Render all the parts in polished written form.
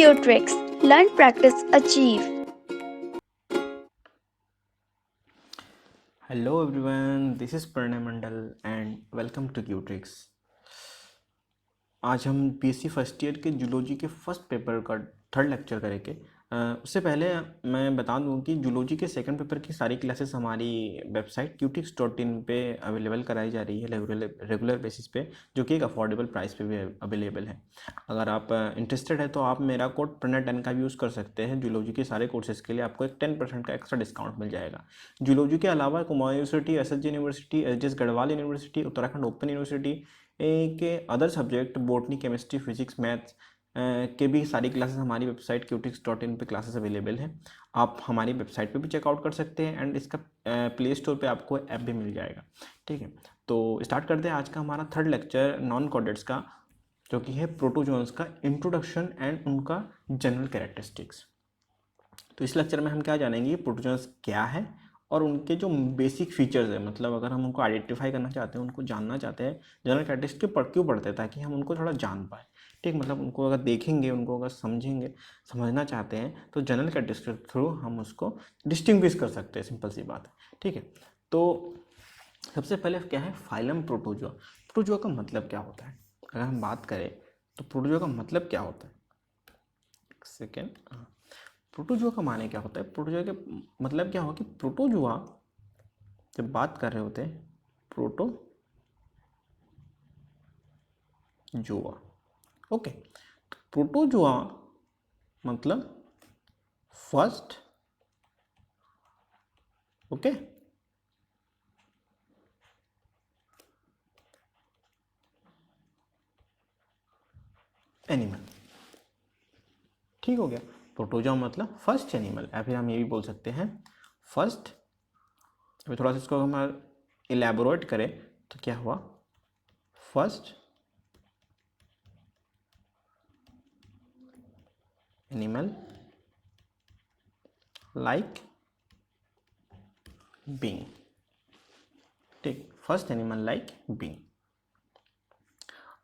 Qtrix. Learn, practice, achieve. Hello everyone, this is Pranay Mandal and welcome to Qtrix. आज हम BSc first year के zoology के first paper का third lecture करेंगे। उससे पहले मैं बता दूं कि जूलॉजी के सेकंड पेपर की सारी क्लासेस हमारी वेबसाइट qtix.in पे अवेलेबल कराई जा रही है रेगुलर बेसिस पे, जो कि एक अफोर्डेबल प्राइस पे भी अवेलेबल है। अगर आप इंटरेस्टेड है तो आप मेरा कोड प्रणय10 का भी यूज़ कर सकते हैं। जूलॉजी के सारे कोर्सेज़ के लिए आपको एक 10% का एक्स्ट्रा डिस्काउंट मिल जाएगा। जूलॉजी के अलावा Kumaon university, SSG university, SGS Garhwal university, Uttarakhand open university के other subject botany, chemistry, physics, maths के भी सारी क्लासेस हमारी वेबसाइट qtix.in पे क्लासेस अवेलेबल हैं। आप हमारी वेबसाइट पे भी चेकआउट कर सकते हैं एंड इसका प्ले स्टोर पे आपको ऐप भी मिल जाएगा। ठीक है, तो स्टार्ट करते हैं आज का हमारा थर्ड लेक्चर नॉन कोडेड्स का, जो कि है प्रोटोजोन्स का इंट्रोडक्शन एंड उनका जनरल कैरेक्टरिस्टिक्स। तो इस लेक्चर में हम क्या जानेंगे, प्रोटोजोन्स क्या है और उनके जो बेसिक फीचर्स है, मतलब अगर हम उनको आइडेंटिफाई करना चाहते हैं, उनको जानना चाहते हैं, जनरल कैरेक्टरिस्टिक क्यों पढ़ते हैं, ताकि हम उनको थोड़ा जान पाए। ठीक, मतलब उनको अगर देखेंगे, उनको अगर समझेंगे, समझना चाहते हैं, तो जनरल कैरेक्टरिस्टिक के थ्रू हम उसको डिस्टिंग्विश कर सकते हैं। सिंपल सी बात है। ठीक है, तो सबसे पहले क्या है फाइलम प्रोटोजोआ। प्रोटोजोआ का मतलब क्या होता है, अगर हम बात करें तो प्रोटोजोआ का मतलब क्या होता है। एक सेकेंड, प्रोटोजोआ का माने क्या होता है, प्रोटोजोआ के मतलब क्या हो कि प्रोटोजोआ जब बात कर रहे होते हैं प्रोटोजोआ, ओके, तो प्रोटोजोआ मतलब फर्स्ट, ओके, एनिमल। ठीक हो गया, प्रोटोजोआ मतलब फर्स्ट एनिमल, या फिर हम ये भी बोल सकते हैं फर्स्ट। अभी थोड़ा सा इसको हम इलेबोरेट करें तो क्या हुआ, फर्स्ट एनिमल लाइक बीइंग। ठीक, फर्स्ट एनिमल लाइक बीइंग।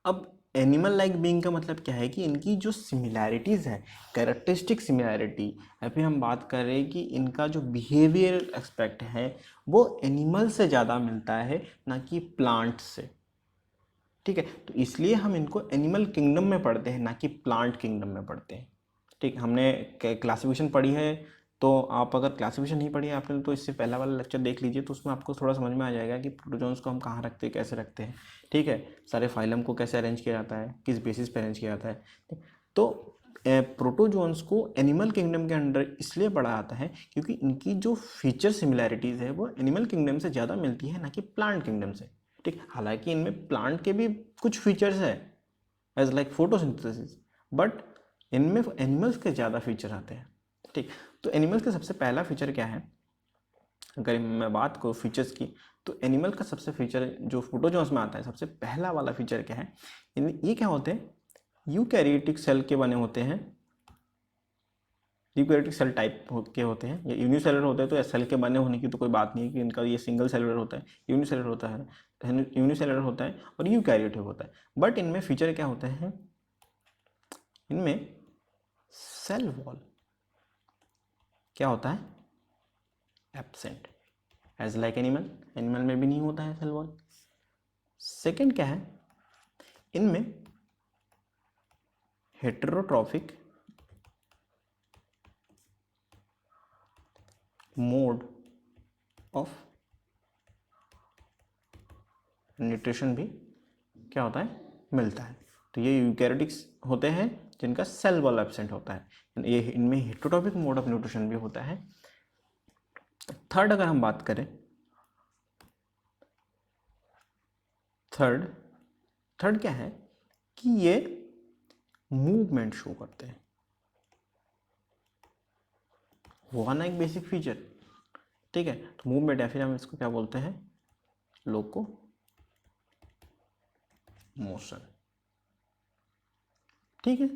अब एनिमल लाइक बीइंग का मतलब क्या है कि इनकी जो सिमिलैरिटीज़ है, कैरेक्टरिस्टिक सिमिलैरिटी, या फिर हम बात कर रहे हैं कि इनका जो बिहेवियर एक्सपेक्ट है वो एनिमल से ज़्यादा मिलता है, ना कि प्लांट से। ठीक है, तो इसलिए हम इनको एनिमल किंगडम में पढ़ते हैं, ना कि प्लांट किंगडम में पढ़ते हैं। ठीक, हमने क्लासिफिकेशन पढ़ी है, तो आप अगर क्लासिफिकेशन नहीं पढ़ी है आपने तो इससे पहला वाला लेक्चर देख लीजिए, तो उसमें आपको थोड़ा समझ में आ जाएगा कि प्रोटोजोन्स को हम कहाँ रखते हैं, कैसे रखते हैं। ठीक है, सारे फाइलम को कैसे अरेंज किया जाता है, किस बेसिस पे अरेंज किया जाता है। तो प्रोटोजोन्स को एनिमल किंगडम के अंडर इसलिए पढ़ा जाता है क्योंकि इनकी जो फीचर सिमिलैरिटीज़ है वो एनिमल किंगडम से ज़्यादा मिलती है, ना कि प्लांट किंगडम से। ठीक, हालांकि इनमें प्लांट के भी कुछ फीचर्स है एज लाइक फोटोसिंथेसिस, बट इनमें एनिमल्स के ज़्यादा फीचर आते हैं। ठीक, तो एनिमल्स का सबसे पहला फीचर क्या है, अगर मैं बात करूँ फीचर्स की, तो एनिमल का सबसे फीचर जो प्रोटोजोन्स में आता है, सबसे पहला वाला फीचर क्या है, ये क्या होते हैं, यूकैरियोटिक सेल के बने होते हैं। यूकैरियोटिक सेल टाइप के होते हैं, ये यूनिसेलुलर होते हैं, तो सेल के बने होने की तो कोई बात नहीं है कि इनका ये सिंगल सेलुलर होता है, यूनिसेलुलर होता है, यूनिसेलुलर होता है और यूकैरियोटिक होता है। बट इनमें फीचर क्या होते हैं, इनमें सेल वॉल क्या होता है, absent, as like animal. Animal में भी नहीं होता है सेल वॉल। सेकेंड क्या है, इनमें हेटेरोट्रॉफिक मोड ऑफ न्यूट्रिशन भी क्या होता है, मिलता है। तो ये यूकैरियोटिक्स होते हैं जिनका सेल वॉल एब्सेंट होता है, ये इनमें हेटेरोट्रॉफिक मोड ऑफ न्यूट्रिशन भी होता है। थर्ड अगर हम बात करें, थर्ड क्या है कि ये मूवमेंट शो करते हैं, हुआ ना एक बेसिक फीचर। ठीक है, तो मूवमेंट, या फिर हम इसको क्या बोलते हैं, लोको मोशन। ठीक है,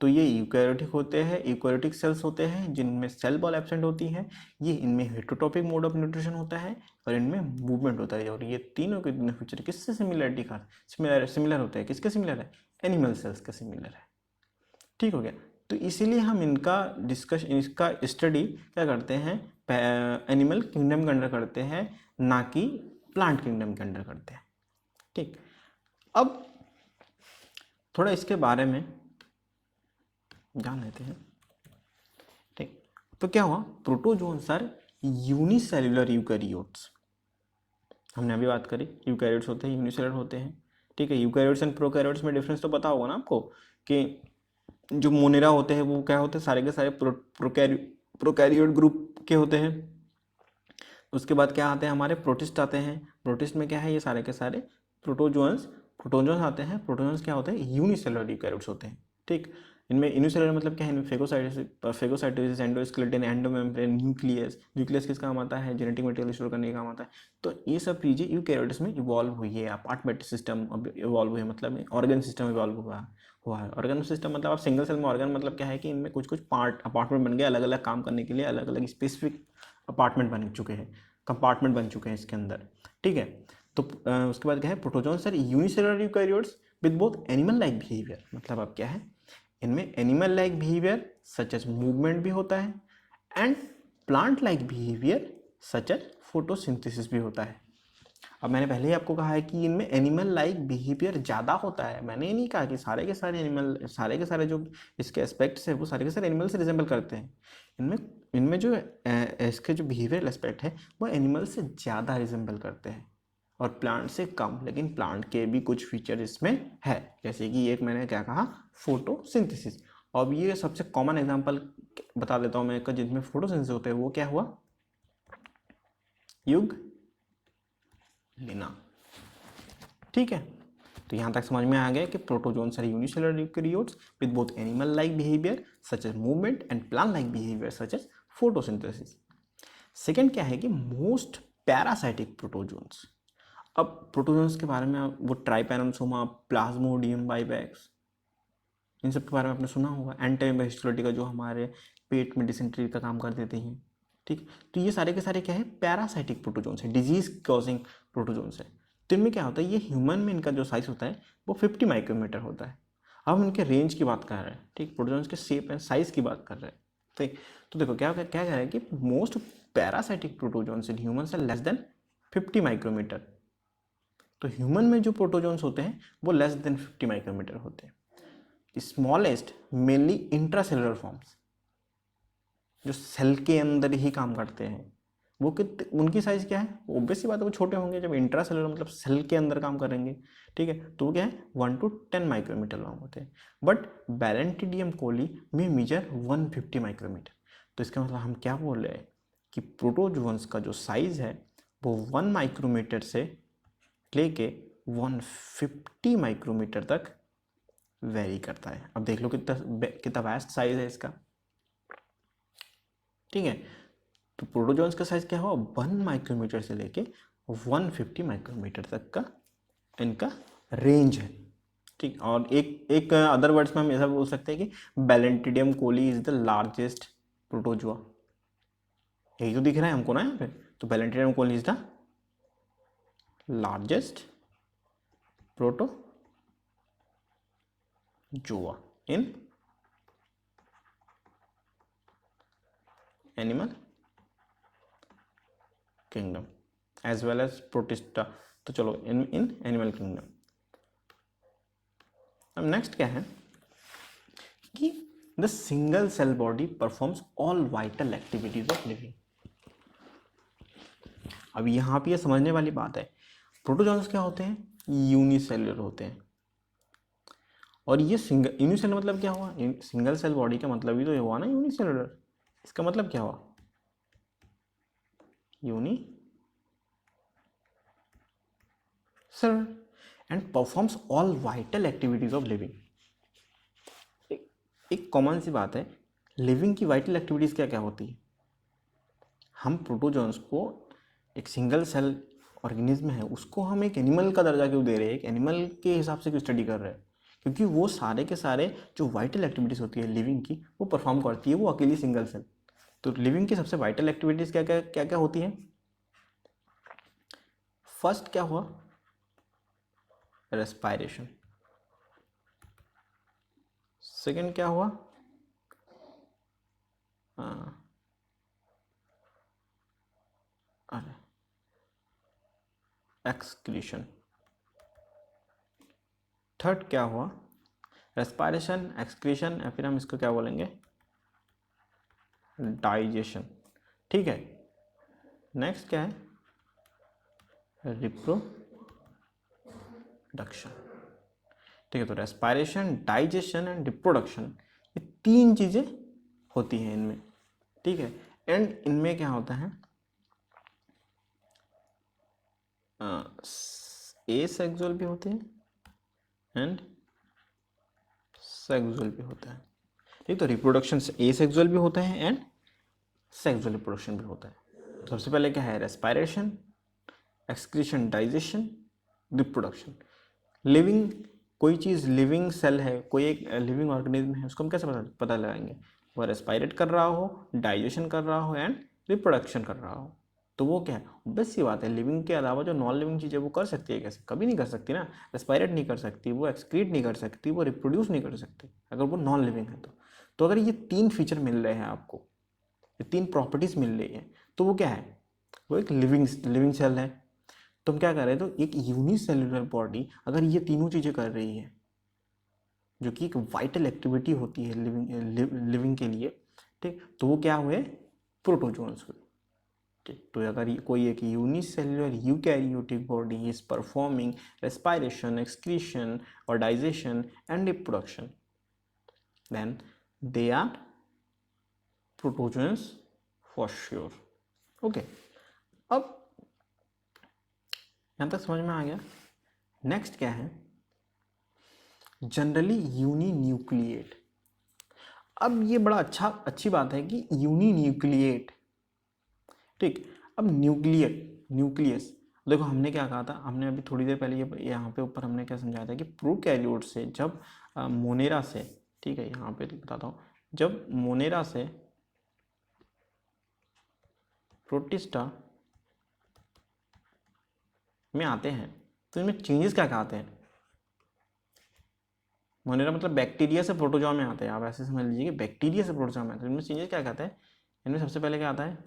तो ये यूकैरियोटिक होते हैं, यूकैरियोटिक सेल्स होते हैं जिनमें सेल वॉल एब्सेंट होती है, ये इनमें हेटेरोट्रॉपिक मोड ऑफ न्यूट्रिशन होता है और इनमें मूवमेंट होता है। और ये तीनों के तीनों फीचर किससे सिमिलरिटी का सिमिलर होते हैं, किसके सिमिलर है, एनिमल सेल्स के सिमिलर है। ठीक हो गया, तो इसीलिए हम इसका स्टडी क्या करते हैं, एनिमल किंगडम के अंडर करते हैं, ना कि प्लांट किंगडम के अंडर करते हैं। ठीक, अब थोड़ा इसके बारे में जान लेते हैं। ठीक, तो क्या हुआ, प्रोटोजोन्स आर यूनिसेल्युलर यूकैरियोट्स। हमने अभी बात करी, यूकैरियोट्स होते हैं, यूनिसेलुलर होते हैं। ठीक है, यूकैरियोट्स एंड प्रोकैरियोट्स में डिफरेंस तो पता होगा ना आपको, कि जो मोनेरा होते हैं वो क्या होते हैं, सारे के सारे प्रोकैरियोट ग्रुप के होते हैं। उसके बाद क्या आते हैं, हमारे प्रोटिस्ट आते हैं। प्रोटिस्ट में क्या है, ये सारे के सारे प्रोटोजोन्स आते हैं। प्रोटोजोन्स क्या होते हैं, यूनिसेलुलर यूकैरियोट्स होते हैं। ठीक, इनमें यूनिसेलुलर मतलब क्या है, इनमें फेगोसाइटोसिस, एंडोस्केलेटन, एंडोमेम्ब्रेन, न्यूक्लियस किस काम आता है, जेनेटिक मटेरियल स्टोर करने का काम आता है। तो ये सब चीज़ें यूकैरियोट्स में इवॉल्व हुई है। अपार्टमेंट सिस्टम इवॉल्व हुई है, मतलब ऑर्गन सिस्टम इवॉल्व हुआ है। ऑर्गन सिस्टम मतलब आप सिंगल सेल में ऑर्गन मतलब क्या है कि इनमें कुछ कुछ पार्ट अपार्टमेंट बन गए, अलग अलग काम करने के लिए अलग अलग स्पेसिफिक अपार्टमेंट बन चुके हैं, कंपार्टमेंट बन चुके हैं इसके अंदर। ठीक है, तो उसके बाद क्या है, protozoans are unicellular eukaryotes with both animal like behaviour. मतलब अब क्या है, इनमें animal like behaviour such as movement भी होता है, and plant like behaviour such as photosynthesis भी होता है। अब मैंने पहले ही आपको कहा है कि इनमें एनिमल लाइक बिहेवियर ज़्यादा होता है। मैंने ये नहीं कहा कि सारे के सारे एनिमल, सारे के सारे जो इसके एस्पेक्ट्स हैं वो सारे के सारे एनिमल से रिजेंबल करते हैं। इनमें इनमें जो इसके जो बिहेवियरल एस्पेक्ट है वो एनिमल से ज़्यादा रिजेंबल करते हैं और प्लांट से कम। लेकिन प्लांट के भी कुछ फीचर इसमें है, जैसे कि एक मैंने क्या कहा, फोटोसिंथेसिस। अब ये सबसे कॉमन एग्जांपल बता देता हूँ मैं, जिसमें फोटोसिंथेसिस होता है वो क्या हुआ, युग लेना। ठीक है, तो यहाँ तक समझ में आ गया कि protozoans are unicellular eukaryotes with both animal like behaviour such as movement and plant like behaviour such as photosynthesis. Second क्या है कि मोस्ट पैरासाइटिक प्रोटोजोन्स। अब प्रोटोजोन्स के बारे में वो ट्राइपैनोसोमा, प्लाज्मोडियम बाइवैक्स, इन सब के बारे में आपने सुना होगा। एंटीबैक्टीरियल जो हमारे पेट में डिसेंट्री का काम कर देते हैं। ठीक, तो ये सारे के सारे क्या है, पैरासाइटिक प्रोटोजोन्स है, डिजीज कॉजिंग प्रोटोजोन्स है। तो इनमें क्या होता है, ये ह्यूमन में इनका जो साइज होता है वो 50 माइक्रोमीटर होता है। अब हम इनके रेंज की बात कर रहे हैं। ठीक, प्रोटोजोन्स के शेप एंड साइज की बात कर रहे हैं। ठीक, तो देखो क्या क्या कह रहा है कि most parasitic protozoans in humans are less than 50 micrometer. तो ह्यूमन में जो प्रोटोजोन्स होते हैं वो लेस देन 50 माइक्रोमीटर होते हैं। स्मॉलेस्ट मेनली इंट्रासेलुलर फॉर्म्स, जो सेल के अंदर ही काम करते हैं, वो उनकी साइज क्या है, ऑब्वियस सी बात है वो छोटे होंगे। जब इंट्रासेलुलर मतलब सेल के अंदर काम करेंगे, ठीक है, तो वो क्या है 1 to 10 माइक्रोमीटर लॉन्ग होते हैं। बट बैलेंटिडियम कोली में मेजर 150 माइक्रोमीटर। तो इसका मतलब हम क्या बोल रहे हैं कि प्रोटोजोन्स का जो साइज है वो 1 माइक्रोमीटर से लेके 150 माइक्रोमीटर तक वेरी करता है। अब देख लो कितना कितना वास्ट साइज है इसका। ठीक है, तो प्रोटोजोन्स का साइज क्या हुआ, 1 माइक्रोमीटर से लेके 150 माइक्रोमीटर तक का इनका रेंज है। ठीक, और एक अदर वर्ड्स में हम ऐसा बोल सकते हैं कि Balantidium coli is the largest protozoa. यही तो दिख रहा है हमको ना यहाँ पे। तो Balantidium coli is the largest protozoa in animal kingdom as well as Protista. तो चलो इन एनिमल किंगडम। अब नेक्स्ट क्या है कि the single cell body performs all vital activities of living. अब यहाँ पे ये समझने वाली बात है, प्रोटोजोन्स क्या होते हैं, यूनिसेलुलर होते हैं। और ये सिंगल यूनिसेलुलर मतलब क्या हुआ, सिंगल सेल बॉडी का मतलब ही तो ये हुआ ना यूनिसेलुलर। इसका मतलब क्या हुआ, unicellular and performs all vital activities of living. एक कॉमन सी बात है, लिविंग की वाइटल एक्टिविटीज क्या क्या होती है। हम प्रोटोजोन्स को एक सिंगल सेल ऑर्गेनिज्म है उसको हम एक एनिमल का दर्जा क्यों दे रहे हैं, एक एनिमल के हिसाब से क्यों स्टडी कर रहे हैं, क्योंकि वो सारे के सारे जो वाइटल एक्टिविटीज़ होती है लिविंग की वो परफॉर्म करती है वो अकेली सिंगल सेल। तो लिविंग की सबसे वाइटल एक्टिविटीज़ क्या क्या होती हैं। फर्स्ट क्या हुआ, रेस्पायरेशन। सेकेंड क्या हुआ, अरे एक्सक्रीशन। थर्ड क्या हुआ, रेस्पायरेशन, एक्सक्रीशन, या फिर हम इसको क्या बोलेंगे, डाइजेशन। ठीक है, नेक्स्ट क्या है, रिप्रोडक्शन। ठीक है, तो रेस्पायरेशन, डाइजेशन एंड रिप्रोडक्शन, ये तीन चीज़ें होती हैं इनमें। ठीक है, एंड इनमें क्या होता है, ए सेक्सुअल भी होते हैं एंड सेक्सुअल भी होता है। ठीक, तो रिप्रोडक्शन ए सेक्सुअल भी होता है एंड सेक्सुअल रिप्रोडक्शन भी होता है। तो सबसे पहले क्या है, respiration, excretion, digestion, reproduction. Living, कोई चीज़ लिविंग सेल है, कोई एक लिविंग ऑर्गेनिज्म है, उसको हम कैसे पता लगाएंगे, वह रेस्पायरेट कर रहा हो, डाइजेशन कर रहा हो एंड रिप्रोडक्शन कर रहा हो। तो वो क्या है, बस सी बात है, लिविंग के अलावा जो नॉन लिविंग चीज़ है वो कर सकती है कैसे, कभी नहीं कर सकती ना। रेस्पायरेट नहीं कर सकती, वो एक्सक्रीट नहीं कर सकती, वो रिप्रोड्यूस नहीं कर सकती अगर वो नॉन लिविंग है तो अगर ये तीन फीचर मिल रहे हैं आपको, ये तीन प्रॉपर्टीज मिल रही है, तो वो क्या है, वो एक लिविंग सेल है। तो हम क्या कर रहे हैं, तो एक यूनिसेल्युलर बॉडी अगर ये तीनों चीज़ें कर रही है, जो कि एक वाइटल एक्टिविटी होती है लिविंग के लिए, ठीक, तो वो क्या हुए, प्रोटोजोन्स हुए। ठीक, तो अगर कोई एक unicellular eukaryotic body is performing respiration, excretion और digestion and reproduction, then they are protozoans for sure. Okay, अब यहाँ तक समझ में आ गया। नेक्स्ट क्या है, जनरली यूनिन्यूक्लिएट। अब ये बड़ा अच्छी बात है कि यूनिन्यूक्लिएट। ठीक, अब न्यूक्लियस, देखो हमने क्या कहा था, हमने अभी थोड़ी देर पहले ये यहाँ पे ऊपर हमने क्या समझाया था कि प्रोकैरियोट से जब मोनेरा से, ठीक है यहाँ पे बताता हूँ, जब मोनेरा से प्रोटिस्टा में आते हैं तो इनमें चेंजेस क्या आते हैं। मोनेरा मतलब बैक्टीरिया से प्रोटोजोआ में आते हैं, आप ऐसे समझ लीजिए कि बैक्टीरिया से प्रोटोजोआ में आते हैं। इनमें चेंजेस क्या कहते हैं, इनमें सबसे पहले क्या आता है,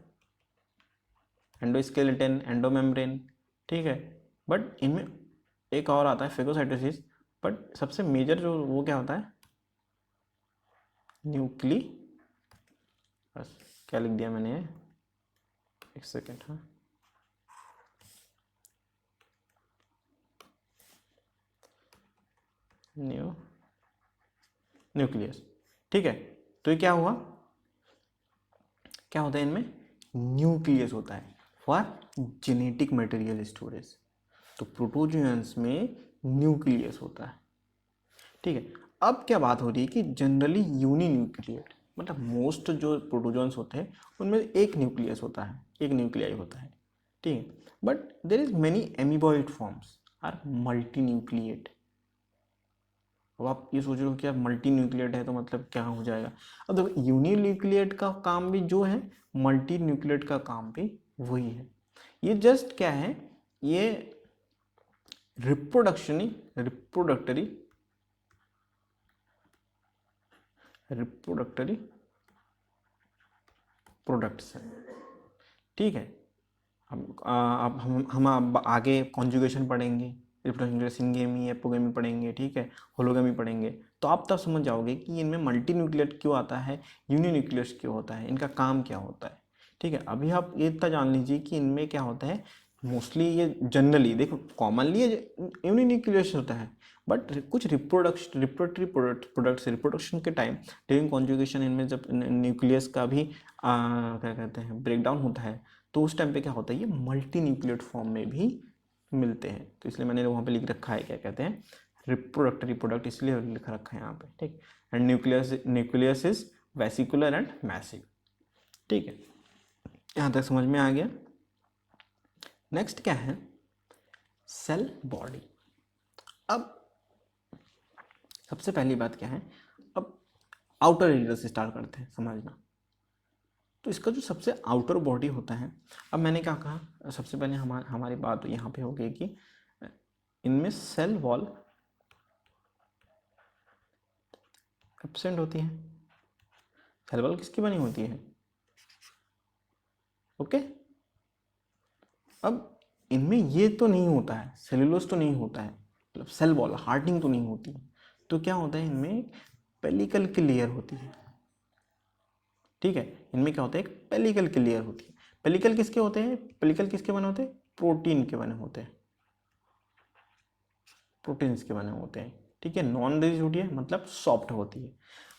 एंडोस्केलेटन, एंडोमेम्ब्रेन। ठीक है, बट इनमें एक और आता है फेगोसाइटोसिस, बट सबसे मेजर जो वो क्या होता है, न्यूक्ली, बस क्या लिख दिया मैंने, एक सेकेंड, हाँ, न्यूक्लियस। ठीक है, तो ये क्या हुआ, क्या होता है इनमें, न्यूक्लियस होता है फॉर जेनेटिक मटेरियल स्टोरेज। तो प्रोटोजोन्स में न्यूक्लियस होता है। ठीक है, अब क्या बात हो रही है कि जनरली यूनिन्यूक्लिएट, मतलब मोस्ट जो प्रोटोजोन्स होते हैं उनमें एक न्यूक्लियस होता है, एक न्यूक्लियाई होता है। ठीक है, but there is many amoeboid forms are multinucleate. अब आप ये सोच रहे हो कि यार मल्टी न्यूक्लिएट है तो मतलब क्या हो जाएगा। अब देखो यूनिन्यूक्लिएट का काम भी जो है, मल्टी न्यूक्लिएट का काम भी वही है। ये जस्ट क्या है, ये रिप्रोडक्टरी प्रोडक्ट्स है। ठीक है, अब हम अब आगे कॉन्जुगेशन पढ़ेंगे, रिप्रोडक्शन, सिंगेमी, एपोगेमी पढ़ेंगे, ठीक है, होलोगेमी पढ़ेंगे, तो आप तब समझ जाओगे कि इनमें मल्टी न्यूक्लिएट क्यों आता है, यूनिन्यूक्लियस क्यों होता है, इनका काम क्या होता है। ठीक है, अभी आप ये इतना जान लीजिए कि इनमें क्या होता है, मोस्टली ये जनरली देखो कॉमनली ये यूनिन्यूक्लियस होता है, बट कुछ रिप्रोडक्शन के टाइम ड्यूरिंग कॉन्जुगेशन इनमें जब न्यूक्लियस का भी क्या कहते हैं ब्रेकडाउन होता है, तो उस टाइम पे क्या होता है, ये मल्टी न्यूक्लिएट फॉर्म में भी मिलते हैं। तो इसलिए मैंने वहाँ पे लिख रखा है, क्या कहते हैं, रिप्रोडक्टरी प्रोडक्ट, इसलिए लिख रखा है यहाँ पे। ठीक, and nucleus is vesicular and massive. ठीक है, यहाँ तक समझ में आ गया। नेक्स्ट क्या है, सेल बॉडी। अब सबसे पहली बात क्या है, अब आउटर एरिया से स्टार्ट करते हैं समझना। तो इसका जो सबसे आउटर बॉडी होता है, अब मैंने क्या कहा, सबसे पहले हमारी बात यहाँ पे हो गई कि इनमें सेल वॉल एब्सेंट होती है। सेल वॉल किसकी बनी होती है, ओके। अब इनमें ये तो नहीं होता है, सेलुलोज तो नहीं होता है, मतलब सेल वॉल हार्डनिंग तो नहीं होती है। तो क्या होता है, इनमें पेलिकल की लेयर होती है। ठीक है, इनमें क्या होता है, एक पेलिकल की लेयर होती है। पेलिकल किसके होते हैं, पेलिकल किसके बने होते हैं, प्रोटीन के बने होते हैं, प्रोटीन्स के बने होते हैं। ठीक है, नॉन रिजिड होती है मतलब सॉफ्ट होती है,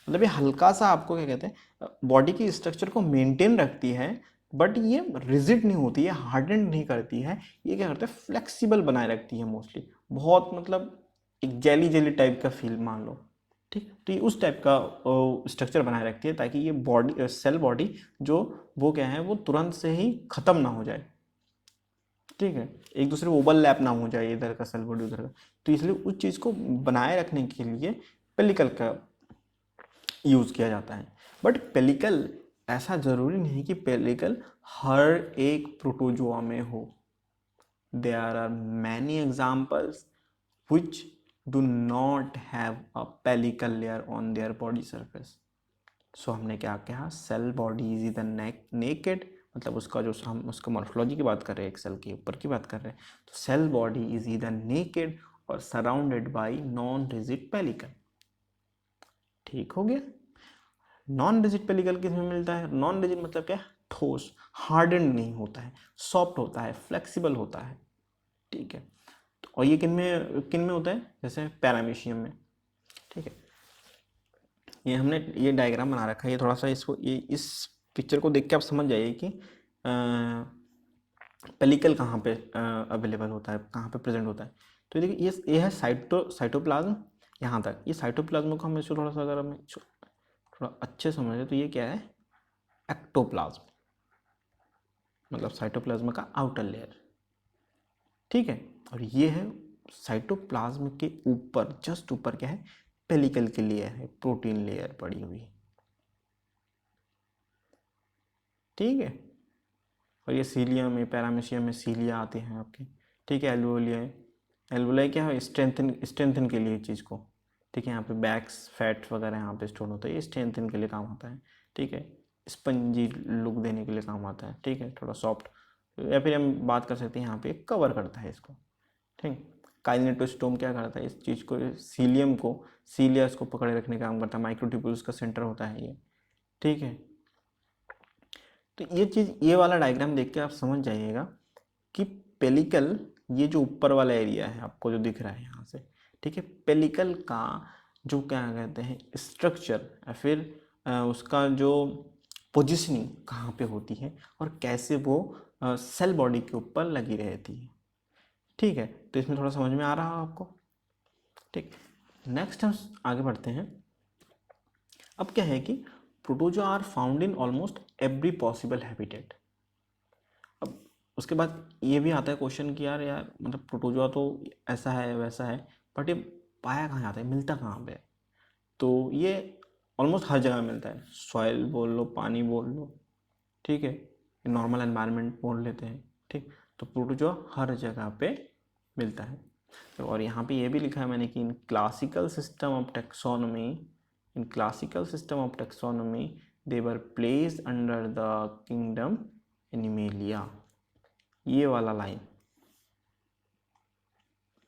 मतलब ये हल्का सा आपको क्या कहते हैं, बॉडी की स्ट्रक्चर को मेंटेन रखती है, बट ये रिजिड नहीं होती है, हार्डन नहीं करती है। ये क्या करते हैं, फ्लेक्सिबल बनाए रखती है मोस्टली, बहुत मतलब एक जेली जेली टाइप का फील मान लो। ठीक, तो ये उस टाइप का स्ट्रक्चर बनाए रखती है ताकि ये बॉडी सेल बॉडी जो वो क्या है, वो तुरंत से ही खत्म ना हो जाए। ठीक है, एक दूसरे ओवरलैप ना हो जाए, इधर का सेल बॉडी उधर का। तो इसलिए उस चीज़ को बनाए रखने के लिए पेलिकल का यूज़ किया जाता है। बट पेलिकल ऐसा ज़रूरी नहीं कि पेलिकल हर एक प्रोटोजोआ में हो। There are many examples which do not have a pellicle layer on their body surface. सो हमने क्या कहा, सेल बॉडी इज इधर नेकेड, मतलब उसका जो हम उसका मॉर्फोलॉजी की बात कर रहे हैं, एक सेल के ऊपर की बात कर रहे हैं, तो सेल बॉडी इज इधर नेकेड और surrounded by non rigid pellicle. ठीक हो गया। नॉन रिजिड पेलिकल किस में मिलता है, नॉन रिजिड मतलब क्या, ठोस, हार्डन नहीं होता है, सॉफ्ट होता है, फ्लेक्सिबल होता है। ठीक है, और ये किन में होता है, जैसे पैरामीशियम में। ठीक है, ये हमने ये डायग्राम बना रखा है, ये थोड़ा सा इसको ये इस पिक्चर को देख के आप समझ जाइए कि पेलिकल कहाँ पे अवेलेबल होता है, कहाँ पे प्रेजेंट होता है। तो देखिए ये है साइटोप्लाज्म यहाँ तक। ये साइटोप्लाज्म को हम इसको थोड़ा सा अगर हम थोड़ा अच्छे समझें तो ये क्या है, एक्टोप्लाज्म, मतलब साइटोप्लाज्म का आउटर लेयर। ठीक है, और ये है साइटोप्लाज्म के ऊपर, जस्ट ऊपर क्या है, पेलिकल की लेयर है, प्रोटीन लेयर पड़ी हुई। ठीक है, और ये सीलिया में, पैरामीशियम में सीलिया आते हैं आपके। ठीक है, एल्वोलियाई, एल्वोलाई क्या है, स्ट्रेंथन के लिए चीज़ को। ठीक है, यहाँ पे बैक्स फैट्स वगैरह यहाँ पे स्टोर होता है, ये स्ट्रेंथन के लिए काम आता है। ठीक है, स्पंजी लुक देने के लिए काम आता है। ठीक है, थोड़ा सॉफ्ट, या फिर हम बात कर सकते हैं यहाँ पे कवर करता है इसको। ठीक, काइनेटोस्टोम क्या करता है, इस चीज़ को, सीलियम को, सीलियस को पकड़े रखने का काम करता है, माइक्रोट्यूब्यूल्स का सेंटर होता है ये। ठीक है, तो ये चीज़, ये वाला डायग्राम देख के आप समझ जाइएगा कि पेलिकल, ये जो ऊपर वाला एरिया है आपको जो दिख रहा है यहाँ से, ठीक है, पेलिकल का जो क्या कहते हैं स्ट्रक्चर, या फिर उसका जो पोजिशनिंग कहाँ पे होती है और कैसे वो सेल बॉडी के ऊपर लगी रहती है। ठीक है, तो इसमें थोड़ा समझ में आ रहा है आपको। ठीक, नेक्स्ट हम आगे बढ़ते हैं। अब क्या है कि protozoa are found in almost every possible habitat. अब उसके बाद ये भी आता है क्वेश्चन कि यार मतलब प्रोटोजोआ तो ऐसा है वैसा है, बट ये पाया कहाँ जाता है, मिलता कहाँ पे है। तो ये ऑलमोस्ट हर जगह मिलता है, सॉइल बोल लो, पानी बोल लो। ठीक है, नॉर्मल एनवायरनमेंट बोल लेते हैं। ठीक, तो प्रोटोजोआ हर जगह पे मिलता है। तो और यहाँ पे ये भी लिखा है मैंने कि in classical system of taxonomy, in classical system of taxonomy they were placed under the kingdom animalia. ये वाला लाइन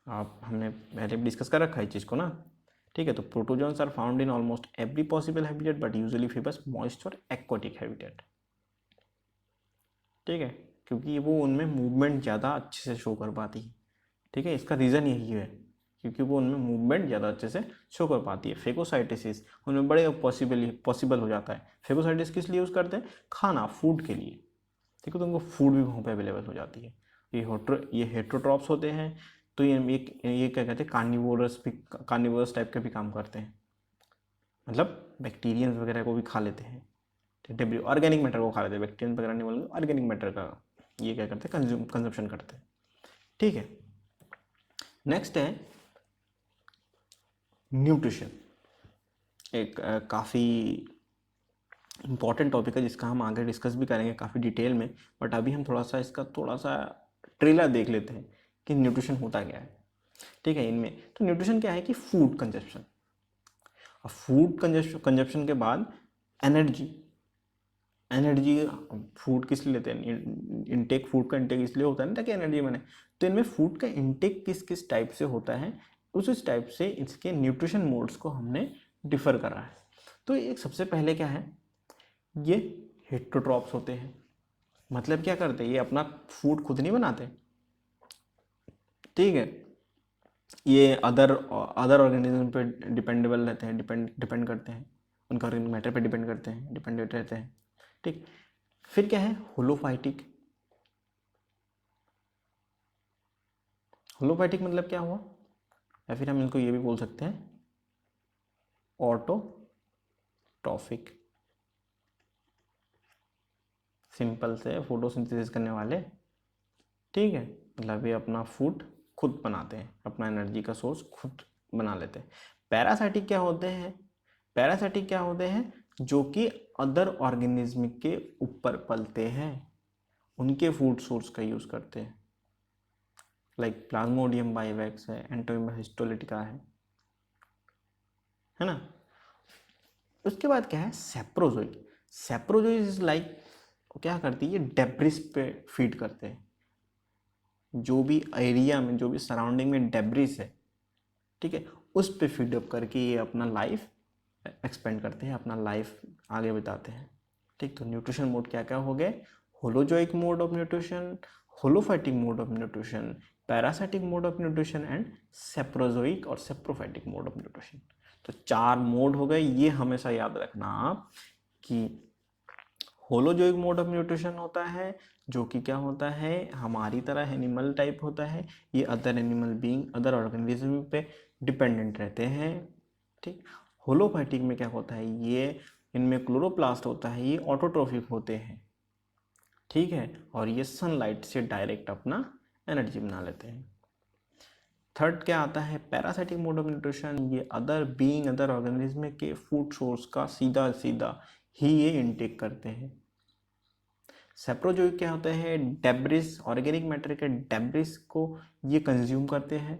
आप हमने पहले डिस्कस कर रखा है इस चीज़ को ना। ठीक है, तो protozoans are found in almost every possible habitat but usually favours moist और एक्वाटिक हैबिटेट। ठीक है, क्योंकि वो उनमें मूवमेंट ज़्यादा अच्छे से शो कर पाती है। ठीक है, इसका रीज़न यही है, क्योंकि वो उनमें मूवमेंट ज़्यादा अच्छे से शो कर पाती है। फेगोसाइटोसिस उनमें बड़े पॉसिबल हो जाता है। फेगोसाइटिस किस लिए यूज़ करते हैं, खाना, फूड के लिए। ठीक है, तो उनको फूड भी वहाँ पे अवेलेबल हो जाती है। ये हेट्रोट्रॉप्स होते हैं, तो ये क्या कहते हैं, कार्निवोरस टाइप के भी काम करते हैं, मतलब बैक्टीरियंस वगैरह को भी खा लेते हैं। डब्ल्यू ऑर्गेनिक मैटर को खा लेते हैं, बैक्टीरियन वगैरह नहीं बोलेंगे, ऑर्गेनिक मैटर का ये क्या करते हैं, कंजम्पशन करते हैं। ठीक है, नेक्स्ट है न्यूट्रिशन। एक काफ़ी इम्पॉर्टेंट टॉपिक है जिसका हम आगे डिस्कस भी करेंगे काफ़ी डिटेल में, बट अभी हम थोड़ा सा ट्रेलर देख लेते हैं कि न्यूट्रिशन होता क्या है। ठीक है, इनमें तो न्यूट्रिशन क्या है कि फूड कंजप्शन, और फूड कंजप्शन के बाद एनर्जी, एनर्जी फूड किस लिए लेते हैं, इनटेक फूड का इनटेक इसलिए होता है ना ताकि एनर्जी बने। तो इनमें फूड का इनटेक किस किस टाइप से होता है, उस टाइप से इसके न्यूट्रिशन मोड्स को हमने डिफर करा है। तो एक सबसे पहले क्या है, ये हेटरोट्रॉप्स होते हैं। मतलब क्या करते हैं, ये अपना फूड खुद नहीं बनाते, ठीक है, ये अदर ऑर्गेनिज्म पे डिपेंडेबल रहते हैं, डिपेंड करते हैं, उनका ऑर्गेनिक मैटर पे डिपेंड करते हैं, डिपेंडेंट रहते हैं, ठीक। फिर क्या है, होलोफाइटिक। होलोफाइटिक मतलब क्या हुआ, या फिर हम इनको ये भी बोल सकते हैं ऑटोट्रॉफिक। सिंपल से फोटोसिंथेसिस करने वाले, ठीक है, मतलब ये अपना फूड खुद बनाते हैं, अपना एनर्जी का सोर्स खुद बना लेते हैं। पैरासाइटिक क्या होते हैं, पैरासाइटिक क्या होते हैं, जो कि अदर ऑर्गेनिज्म के ऊपर पलते हैं, उनके फूड सोर्स का यूज़ करते हैं, लाइक प्लाज्मोडियम बाइवैक्स है, एंटोमिबा हिस्टोलिटिका है ना। उसके बाद क्या है, सेप्रोजोइक। सेप्रोजोइक इज लाइक, क्या करती है, डेब्रिस पे फीड करते हैं, जो भी एरिया में, जो भी सराउंडिंग में डेब्रिस है, ठीक है, उस पे फीडअप करके ये अपना लाइफ एक्सपेंड करते हैं, अपना लाइफ आगे बिताते हैं, ठीक। तो न्यूट्रिशन मोड क्या क्या हो गए, holozoic mode of nutrition, holophytic mode of nutrition, parasitic mode of nutrition and saprozoic और सेप्रोफाइटिक मोड ऑफ न्यूट्रिशन। तो 4 मोड हो गए। ये हमेशा याद रखना आप कि होलोजोइक मोड ऑफ न्यूट्रिशन होता है, जो कि क्या होता है, हमारी तरह एनिमल टाइप होता है, ये other animal being, other organism पे डिपेंडेंट रहते हैं, ठीक। होलोफाइटिक में क्या होता है, ये इनमें क्लोरोप्लास्ट होता है, ये ऑटोट्रोफिक होते हैं, ठीक है, और ये सनलाइट से डायरेक्ट अपना एनर्जी बना लेते हैं। थर्ड क्या आता है, पैरासाइटिक मोड ऑफ न्यूट्रिशन, ये अदर बीइंग, अदर ऑर्गेनिज्म के फूड सोर्स का सीधा सीधा ही ये इनटेक करते हैं। सेप्रोजोइक क्या होता है, डेब्रिस, ऑर्गेनिक मैटर के डेब्रिस को ये कंज्यूम करते हैं,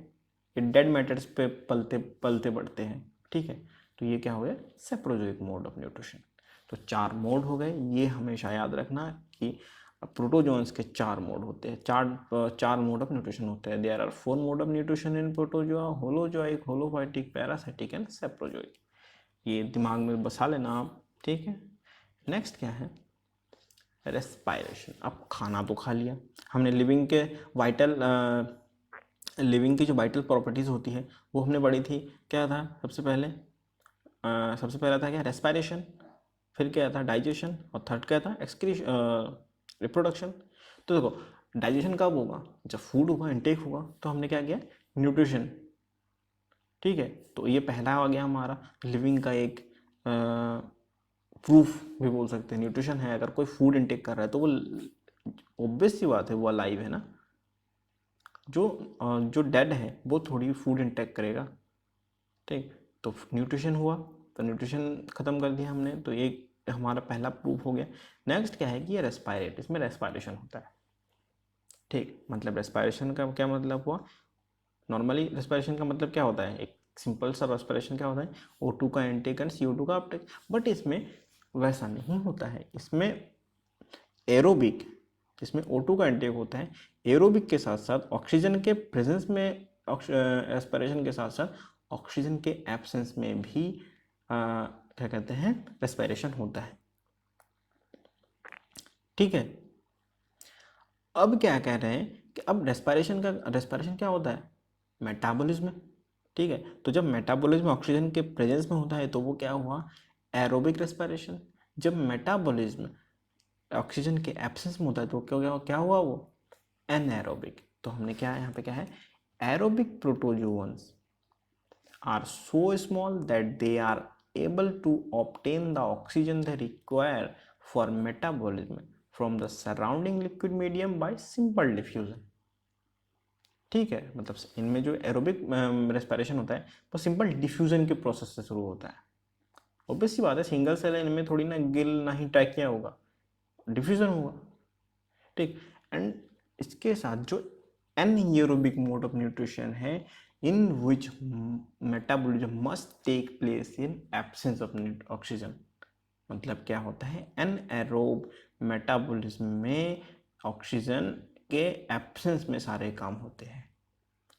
ये डेड मैटर्स पे पलते पलते बढ़ते हैं, ठीक है। तो ये क्या हो गया, सेप्रोजोइक मोड ऑफ न्यूट्रिशन। तो 4 मोड हो गए, ये हमेशा याद रखना कि प्रोटोजोन्स के 4 मोड होते हैं, चार मोड ऑफ न्यूट्रिशन होते हैं। There are 4 mode of nutrition in protozoa, holozoic, holophytic, parasitic and saprozoic. ये दिमाग में बसा लेना आप, ठीक है। नेक्स्ट क्या है, रेस्पायरेशन। अब खाना तो खा लिया हमने, लिविंग के वाइटल, लिविंग की जो वाइटल प्रॉपर्टीज़ होती है वो हमने पढ़ी थी। क्या था सबसे पहले, सबसे पहला था क्या, रेस्पायरेशन, फिर क्या था, डाइजेशन, और थर्ड क्या था, रिप्रोडक्शन। तो देखो, डाइजेशन कब होगा, जब फूड होगा, इनटेक होगा, तो हमने क्या किया, न्यूट्रिशन, ठीक है। तो ये पहला आ गया हमारा लिविंग का एक प्रूफ भी बोल सकते हैं, न्यूट्रिशन है। अगर कोई फूड इनटेक कर रहा है तो वो ऑब्वियस सी बात है, वो अलाइव है ना। जो डेड है वो थोड़ी फूड इनटेक करेगा, ठीक। तो न्यूट्रिशन हुआ, तो न्यूट्रिशन ख़त्म कर दिया हमने, तो ये हमारा पहला प्रूफ हो गया। नेक्स्ट क्या है कि ये रेस्पायरेट, इसमें रेस्पायरेशन होता है, ठीक। मतलब रेस्पायरेशन का क्या मतलब हुआ, नॉर्मली रेस्पिरेशन का मतलब क्या होता है, एक सिंपल सा रेस्पिरेशन क्या होता है, O2 का इनटेक एंड CO2 का अपटेक। बट इसमें वैसा नहीं होता है, इसमें एरोबिक, जिसमें O2 का इनटेक होता है, एरोबिक के साथ साथ ऑक्सीजन के प्रेजेंस में, रेस्पिरेशन के साथ साथ ऑक्सीजन के एब्सेंस में भी क्या कहते हैं, रेस्पिरेशन होता है, ठीक है। अब क्या कह रहे हैं कि अब रेस्पिरेशन क्या होता है, मेटाबॉलिज्म, ठीक है। तो जब मेटाबॉलिज्म ऑक्सीजन के प्रेजेंस में होता है तो वो क्या हुआ, एरोबिक रेस्पिरेशन। जब मेटाबॉलिज्म ऑक्सीजन के एब्सेंस में होता है तो क्या हुआ वो, एनएरोबिक। तो हमने क्या यहाँ पे क्या है, aerobic protozoans are so small that they are able to obtain the oxygen they require for metabolism from the surrounding liquid medium by simple diffusion, ठीक है। मतलब इनमें जो एरोबिक रेस्पिरेशन होता है वो सिंपल डिफ्यूजन के प्रोसेस से शुरू होता है। ऑब्वियस सी बात है, सिंगल सेल इनमें थोड़ी ना गिल ना ही ट्रैकिया होगा, डिफ्यूजन होगा, ठीक। एंड इसके साथ जो एनएरोबिक मोड ऑफ न्यूट्रिशन है, in which metabolism must take place in absence of oxygen, मतलब क्या होता है, एनएरोब मेटाबॉलिज्म में ऑक्सीजन के एब्सेंस में सारे काम होते हैं,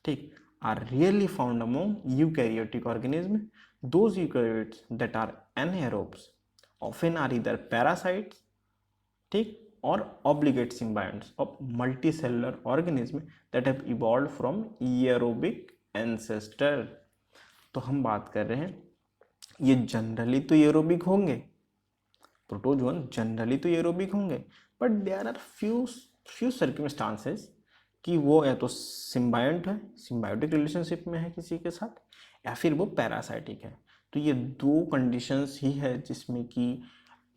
ठीक, are rarely found among eukaryotic organism, those eukaryotes that are anaerobes often are either parasites, ठीक, और obligate symbionts of multicellular organism that have evolved from aerobic ancestor. तो हम बात कर रहे हैं, ये जनरली तो एरोबिक होंगे, प्रोटोजोन जनरली तो एरोबिक होंगे, but there are few circumstances कि वो या तो सिम्बायोट है, सिम्बायोटिक रिलेशनशिप में है किसी के साथ, या फिर वो पैरासाइटिक है। तो ये दो कंडीशंस ही है जिसमें कि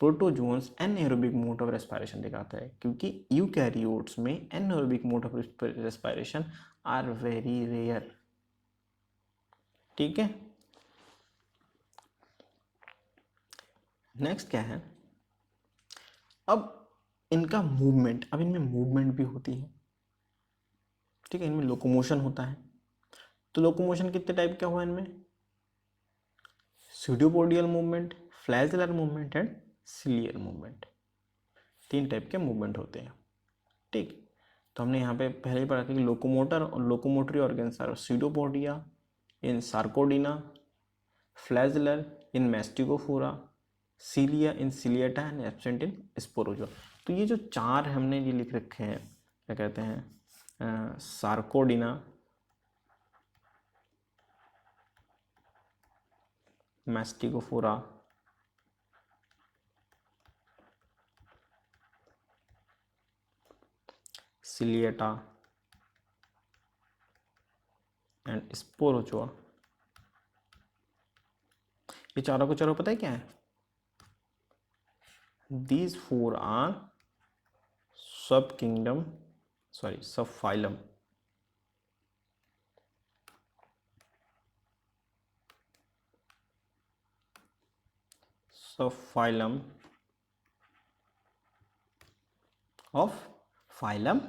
protozoans anaerobic mode of respiration दिखाता है, क्योंकि यूकैरियोट्स में anaerobic mode of respiration are very rare, ठीक है। नेक्स्ट क्या है, अब इनका मूवमेंट, अब इनमें मूवमेंट भी होती है, ठीक है, इनमें लोकोमोशन होता है। तो लोकोमोशन कितने टाइप का हुआ इनमें, pseudopodial movement, flagellar movement and ciliary movement, 3 type के मूवमेंट होते हैं, ठीक। तो हमने यहाँ पे पहले ही पढ़ा कि लोकोमोटर और locomotory organs are pseudopodia in Sarcodina, flagellar in Mastigophora, cilia in Ciliata and absent in Sporozoa. तो ये जो 4 हमने ये लिख रखे हैं, क्या कहते हैं, सार्कोडिना, मैस्टिकोफोरा, सिलिएटा एंड स्पोरोजोआ, ये चारों को चारों पता है क्या है, these 4 are subkingdom, sorry, subphylum, subphylum of phylum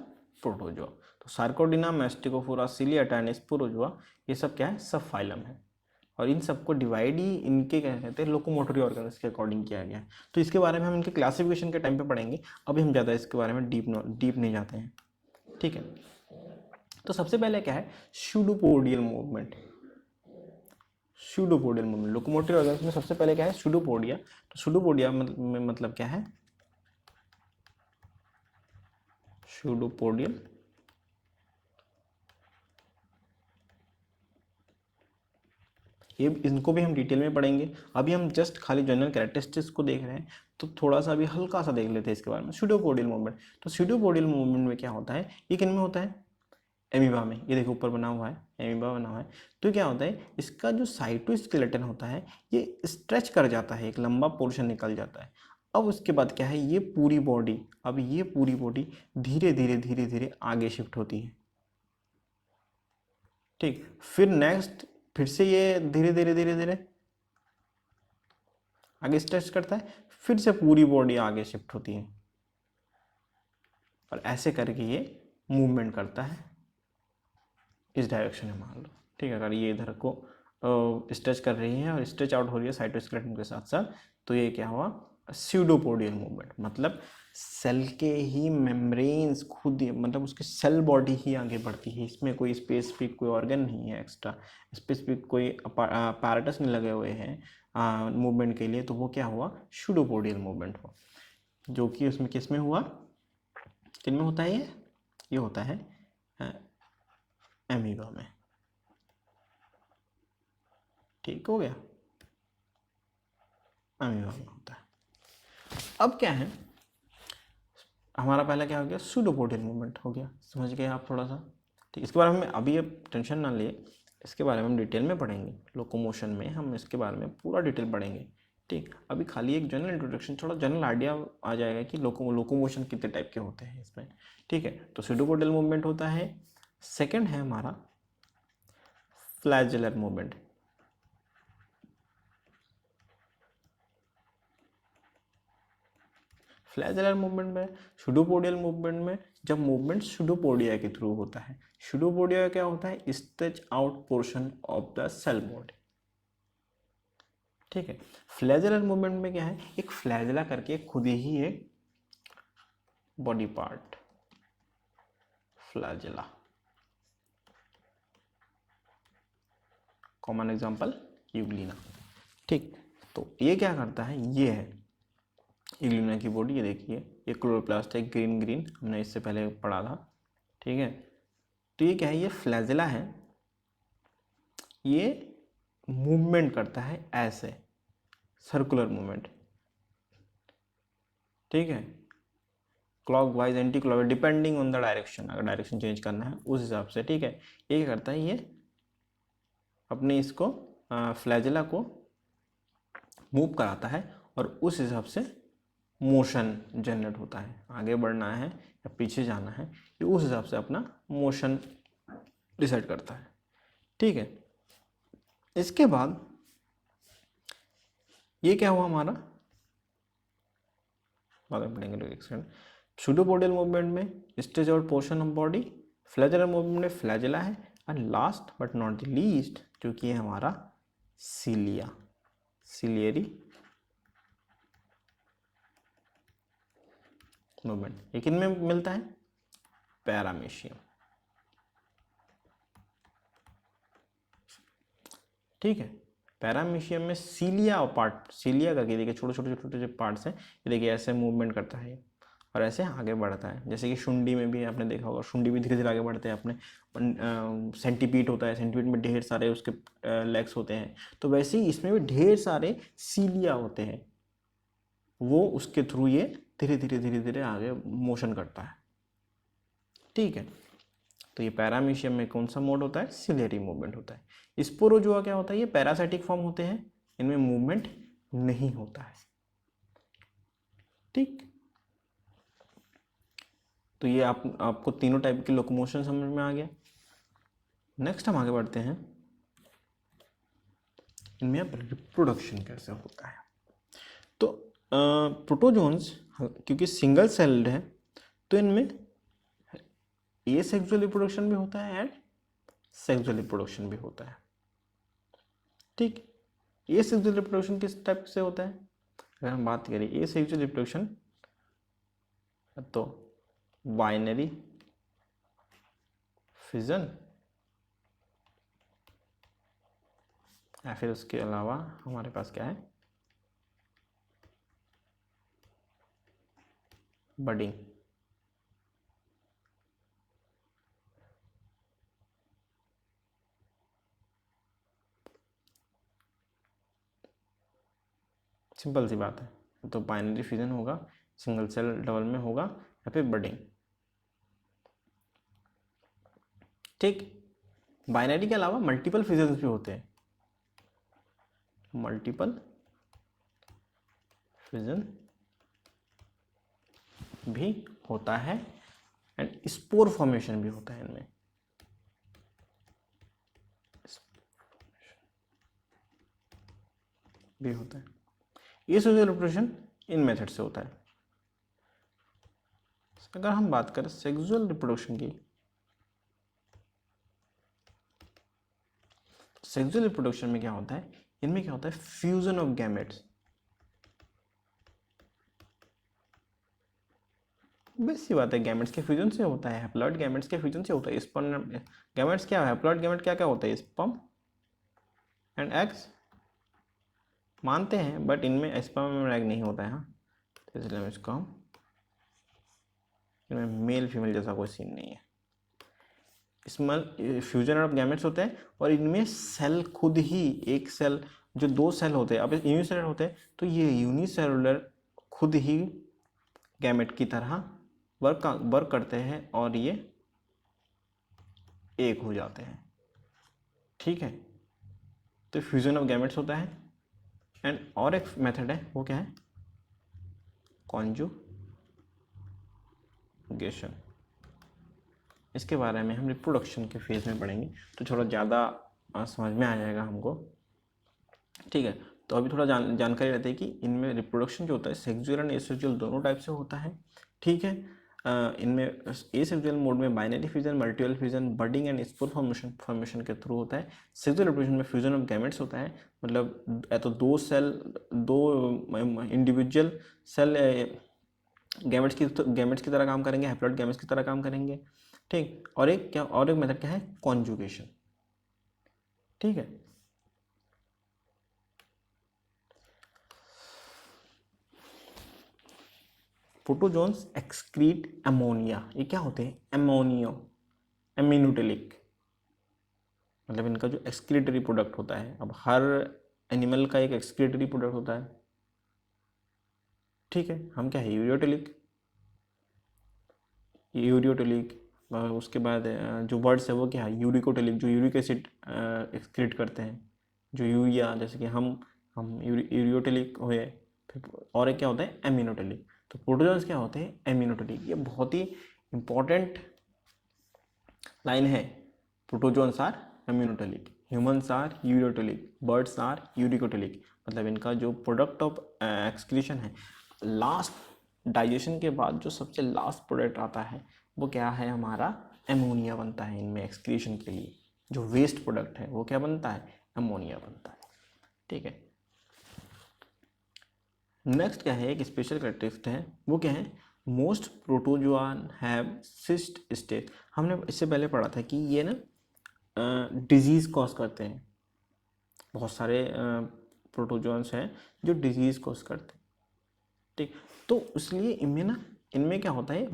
Protozoa। तो सार्कोडिना, मैस्टिकोफोरा, सिलिएटा एंड स्पोरोजोआ, ये सब क्या है, सब फाइलम है, और इन सबको डिवाइड ही इनके क्या कहते हैं, लोकोमोटरी ऑर्गन्स के अकॉर्डिंग किया गया है। तो इसके बारे में हम इनके क्लासिफिकेशन के टाइम पे पढ़ेंगे, अभी हम ज़्यादा इसके बारे में डीप नहीं जाते हैं, ठीक है। तो सबसे पहले क्या है, स्यूडोपोडियल मूवमेंट, स्यूडोपोडियल मूवमेंट लोकोमोटरी ऑर्गन्स में सबसे पहले क्या है, स्यूडोपोडिया। तो स्यूडोपोडिया में मतलब क्या है, स्यूडोपोडियल ये इनको भी हम डिटेल में पढ़ेंगे, अभी हम जस्ट खाली जनरल कैरेक्टरिस्टिक्स को देख रहे हैं, तो थोड़ा सा अभी हल्का सा देख लेते हैं इसके बारे में। स्यूडोपोडियल मूवमेंट, तो स्यूडोपोडियल मूवमेंट में क्या होता है, ये किन में होता है, एमीबा में, ये देखो ऊपर बना हुआ है, एमीबा बना हुआ है। तो क्या होता है, इसका जो साइटोस्केलेटन होता है ये स्ट्रेच कर जाता है, एक लंबा पोर्शन निकल जाता है। अब उसके बाद क्या है, ये पूरी बॉडी, अब ये पूरी बॉडी धीरे धीरे धीरे धीरे आगे शिफ्ट होती है, ठीक। फिर नेक्स्ट फिर से ये धीरे धीरे धीरे धीरे आगे स्ट्रेच करता है, फिर से पूरी बॉडी आगे शिफ्ट होती है, और ऐसे करके ये मूवमेंट करता है इस डायरेक्शन में, मान लो, ठीक है। अगर ये इधर को स्ट्रेच कर रही है और स्ट्रेच आउट हो रही है साइटोस्केलेटन के साथ साथ, तो ये क्या हुआ, स्यूडोपोडियल मूवमेंट, मतलब सेल के ही मेम्ब्रेन्स खुद मतलब उसकी सेल बॉडी ही आगे बढ़ती है, इसमें कोई स्पेसिफिक कोई ऑर्गन नहीं है, एक्स्ट्रा स्पेसिफिक कोई apparatus नहीं लगे हुए हैं मूवमेंट के लिए। तो वो क्या हुआ, स्यूडोपोडियल मूवमेंट हुआ, जो कि उसमें किस में हुआ, किन में होता है, ये होता है एमीबा में, ठीक हो गया, एमीबा में होता है। अब क्या है, हमारा पहला क्या हो गया, स्यूडोपोडियल मूवमेंट हो गया, समझ गए आप थोड़ा सा, ठीक। इसके बारे में अभी अब टेंशन ना लिए, इसके बारे में हम डिटेल में पढ़ेंगे, लोकोमोशन में हम इसके बारे में पूरा डिटेल पढ़ेंगे, ठीक। अभी खाली एक जनरल इंट्रोडक्शन, थोड़ा जनरल आइडिया आ जाएगा कि लोकोमोशन कितने टाइप के होते हैं इसमें, ठीक है। तो स्यूडोपोडियल मूवमेंट होता है। सेकेंड है हमारा फ्लैजेलर मूवमेंट, फ्लैजेलर मूवमेंट में, स्यूडोपोडियल मूवमेंट में, जब मूवमेंट स्यूडोपोडिया के थ्रू होता है, स्यूडोपोडिया क्या होता है, stretch out portion of the cell body, ठीक है। फ्लैजेलर मूवमेंट में क्या है, एक फ्लैजेला करके खुद ही एक body part, flagella, common example Euglena. ठीक, तो ये क्या करता है, ये है यूग्लिना की बॉडी, ये देखिए, ये क्लोरोप्लास्ट है, ग्रीन ग्रीन, हमने इससे पहले पढ़ा था। ठीक है, तो ये क्या है, ये फ्लैजेला है, ये मूवमेंट करता है ऐसे, सर्कुलर मूवमेंट। ठीक है, clockwise, anti clockwise, depending on the direction, अगर डायरेक्शन चेंज करना है उस हिसाब से। ठीक है, ये क्या करता है, ये अपने इसको फ्लैजेला को मूव कराता है और उस हिसाब से मोशन जनरेट होता है, आगे बढ़ना है या पीछे जाना है, ये उस हिसाब से अपना मोशन डिसाइड करता है। ठीक है, इसके बाद ये क्या हुआ हमारा, बाद में पढ़ेंगे लोग, एक सेकंड। सूडोपोडियल मूवमेंट में स्टेज और पोर्शन ऑफ बॉडी, फ्लैजेलर मूवमेंट में फ्लैजेला है, और last but not the least जो कि है हमारा सीलिया, सिलियरी मूवमेंट। ये किन में मिलता है, पैरामीशियम। ठीक है, पैरामीशियम में सीलिया और पार्ट, सीलिया करके देखिए छोटे छोटे छोटे छोटे पार्ट्स हैं, ये देखिए ऐसे मूवमेंट करता है और ऐसे आगे बढ़ता है। जैसे कि शुंडी में भी आपने देखा होगा, शुंडी भी धीरे धीरे आगे बढ़ते हैं अपने, सेंटीपीड होता है, सेंटीपीड में ढेर सारे उसके लेग्स होते हैं, तो वैसे ही इसमें भी ढेर सारे सीलिया होते हैं, वो उसके थ्रू ये धीरे धीरे धीरे धीरे आगे मोशन करता है। ठीक है, तो ये पैरामीशियम में कौन सा मोड होता है, सिलियरी मूवमेंट होता है। स्पोरोजोआ क्या होता है, ये पैरासाइटिक फॉर्म होते हैं, इनमें मूवमेंट नहीं होता है। ठीक, तो ये आपको तीनों टाइप की लोकोमोशन समझ में आ गया। नेक्स्ट हम आगे बढ़ते हैं, इनमें अब रिप्रोडक्शन कैसे होता है। तो प्रोटोजोन्स क्योंकि सिंगल सेल्ड है, तो इनमें ए सेक्सुअल रिप्रोडक्शन भी होता है एंड सेक्सुअल रिप्रोडक्शन भी होता है। ठीक, ए सेक्सुअल रिप्रोडक्शन किस टाइप से होता है, अगर हम बात करें ए सेक्सुअल रिप्रोडक्शन, तो बाइनरी फिजन या फिर उसके अलावा हमारे पास क्या है, बडिंग। सिंपल सी बात है, तो बाइनरी फिजन होगा, सिंगल सेल डबल में होगा, या फिर बडिंग। ठीक, बाइनरी के अलावा मल्टीपल फिजन्स भी होते हैं, मल्टीपल फिजन भी होता है एंड स्पोर फॉर्मेशन भी होता है इनमें, भी होता है। ये सेक्सुअल रिप्रोडक्शन इन मेथड से होता है। अगर हम बात करें सेक्सुअल रिप्रोडक्शन की, सेक्सुअल रिप्रोडक्शन में क्या होता है, इनमें क्या होता है, फ्यूजन ऑफ गैमेट्स। बस सी बात है, गैमेट्स के फ्यूजन से होता है, हैप्लॉइड गैमेट्स के फ्यूजन से होता है। स्पर्म गैमेट्स क्या है, हैप्लॉइड गैमेट क्या क्या होता है, स्पर्म एंड एग्स मानते हैं, बट इनमें स्पर्म में एग नहीं होता है। हाँ, तो इसलिए हम इसको इनमें मेल फीमेल जैसा कोई सीन नहीं है। इसमें फ्यूजन ऑफ गैमेट्स होते हैं और इनमें सेल खुद ही, एक सेल जो दो सेल होते हैं, अब यूनिसेलुलर होते हैं, तो ये यूनिसेलुलर खुद ही गैमेट की तरह वर्क करते हैं और ये एक हो जाते हैं। ठीक है, तो फ्यूजन ऑफ गैमेट्स होता है। एंड और एक मेथड है, वो क्या है, कॉन्जुगेशन। इसके बारे में हम रिप्रोडक्शन के फेज में पढ़ेंगे, तो थोड़ा ज़्यादा समझ में आ जाएगा हमको। ठीक है, तो अभी थोड़ा जानकारी रहती है कि इनमें रिप्रोडक्शन जो होता है सेक्सुअल एंड एसेक्सुअल दोनों टाइप से होता है। ठीक है, इनमें एसेक्सुअल मोड में binary fusion, multiple fusion, budding and spore formation के थ्रू होता है। सेक्सुअल रिप्रोडक्शन में फ्यूजन ऑफ गैमेट्स होता है, मतलब या तो दो इंडिविजुअल सेल गैमेट्स की तरह काम करेंगे, हैप्लॉइड गैमेट्स की तरह काम करेंगे, ठीक। और एक मेथड क्या है, कॉन्जुगेशन, ठीक है। प्रोटोजोन्स एक्सक्रीट अमोनिया, ये क्या होते हैं, एमिनोटेलिक, मतलब इनका जो एक्सक्रीटरी प्रोडक्ट होता है, अब हर एनिमल का एक एक्सक्रीटरी प्रोडक्ट होता है, ठीक है। हम क्या है, यूरियोटेलिक, उसके बाद जो वर्ड्स है वो क्या है, यूरिकोटेलिक, जो यूरिक एसिड एक्सक्रीट करते हैं, जो यूरिया, जैसे कि हम यूरियोटेलिक हुए। फिर और एक क्या होता है, एमिनोटेलिक। तो प्रोटोजोन्स क्या होते हैं, एमिनोटेलिक। ये बहुत ही इंपॉर्टेंट लाइन है। Protozoans are ammonotelic, humans are ureotelic, birds are uricotelic. मतलब इनका जो प्रोडक्ट ऑफ एक्सक्रीशन है, लास्ट डाइजेशन के बाद जो सबसे लास्ट प्रोडक्ट आता है वो क्या है, हमारा एमोनिया बनता है। इनमें एक्सक्रीशन के लिए जो वेस्ट प्रोडक्ट है वो क्या बनता है, एमोनिया बनता है, ठीक है। नेक्स्ट क्या है, एक स्पेशल कैरेक्टरिस्टिक है, वो क्या है, most protozoan have cyst stage. हमने इससे पहले पढ़ा था कि ये ना डिजीज़ कॉज करते हैं। बहुत सारे प्रोटोजोन्स हैं जो डिजीज़ कॉज करते हैं, ठीक। तो इसलिए इनमें क्या होता है,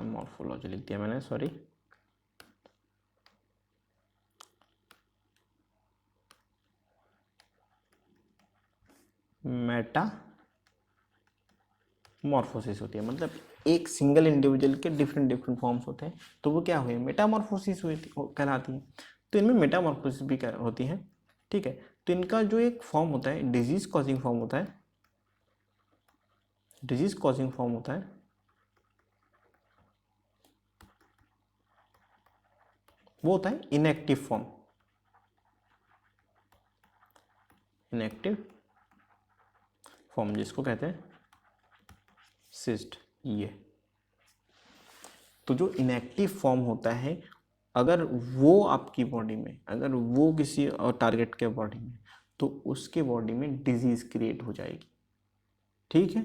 मॉर्फोलॉजी लिख दिया मैंने, सॉरी, मेटामॉर्फोसिस होती है। मतलब एक सिंगल इंडिविजुअल के डिफरेंट फॉर्म्स होते हैं, तो वो क्या हुए, मेटामॉर्फोसिस हुई कहलाती है। तो इनमें मेटामॉर्फोसिस भी होती है, ठीक है। तो इनका जो एक फॉर्म होता है, डिजीज कॉजिंग फॉर्म होता है, वो होता है इनएक्टिव फॉर्म, जिसको कहते हैं सिस्ट। ये तो जो इनएक्टिव फॉर्म होता है, अगर वो आपकी बॉडी में, अगर वो किसी और टारगेट के बॉडी में, तो उसके बॉडी में डिजीज क्रिएट हो जाएगी, ठीक है।